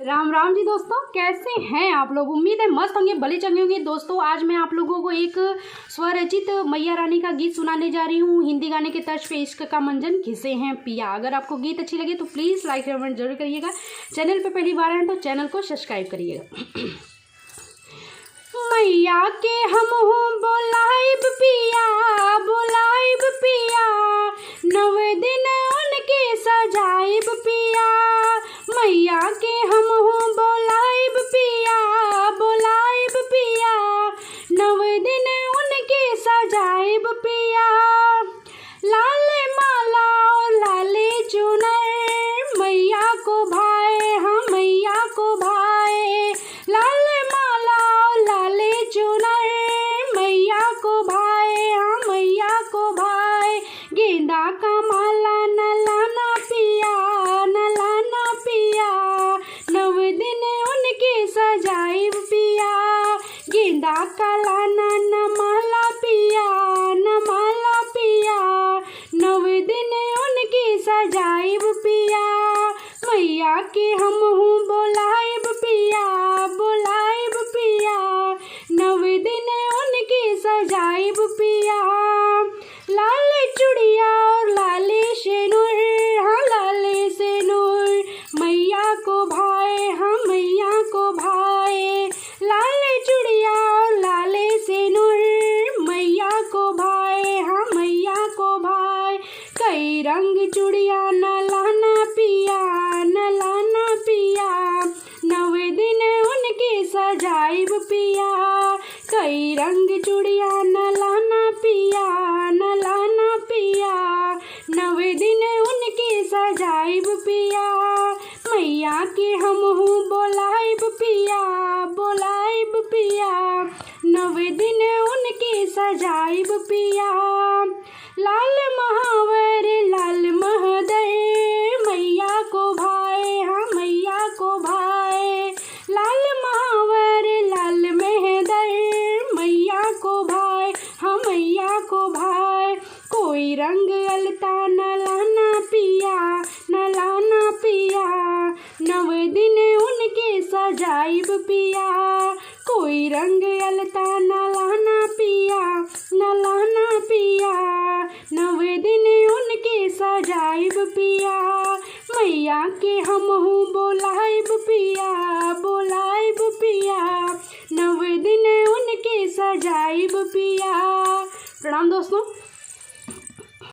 राम राम जी दोस्तों, कैसे हैं आप लोग। उम्मीद है मस्त होंगे, भले चंगे होंगे। दोस्तों आज मैं आप लोगों को एक स्वरचित मैया रानी का गीत सुनाने जा रही हूँ। हिंदी गाने के तर्ज पे इश्क का मंजन घिसे हैं पिया। अगर आपको गीत अच्छी लगे तो प्लीज़ लाइक कमेंट जरूर करिएगा। चैनल पे पहली बार आए तो चैनल को सब्सक्राइब करिएगा। मैया के हम हूँ बोलाइब पिया, बोलाइब पिया, नवे दिन उनके सजाइब पिया। मैया के हम हूँ बोलाइब पिया, बोलाइब पिया, नवे दिन उनके सजाइब पिया। लाले माला और लाले चुनर मैया को भाए, हाँ मैया को भाए। लाले माला और लाले चुनर मैया को भाए, हाँ मैया को भाए। गेंदा का माला न लाना पिया, न लाना पिया, नव दिन उनके सजाइब पिया। गेंदा का लाना न माला पिया, न माला पिया, नव दिन उनके सजाइब पिया। मैया के हम हूँ बोलाइब पिया, बोलाइब पिया, नव दिन उनके सजाइब पिया। लाले चूड़िया और लाले सेनुर, हाँ लाले सेनुर मैया को भाए, हाँ मैया को भाए। लाले चूड़िया और लाले सेनुर मैया को भाए, हाँ मैया को भाए। कई रंग चूड़िया न लाना पिया, न लाना पिया, नवे दिन उनके सजाइब पिया। कई रंग चूड़िया न लाना पिया, न लाना पिया, नवे दिन उनके सजाइब पिया। मैया के हम हूँ बोलाइब पिया, बोलाइब पिया, नवे दिन उनके सजाइब पिया। लाल महावर लाल महदय मैया को भाए, हाँ मैया को भाए। लाल महावर लाल महदय मैया को भाए, हाँ मैया को भाए। कोई रंग अलता न लाना पिया, न लाना पिया, नव दिन उनके सजाइब पिया। कोई रंग अलता न लाना पिया, न लाना पिया, नव दिन उनके सजाइब पिया। मैया के हम हूँ बोलाइब पिया, बोलाइब पिया, नव दिन उनके सजाइब पिया। प्रणाम दोस्तों।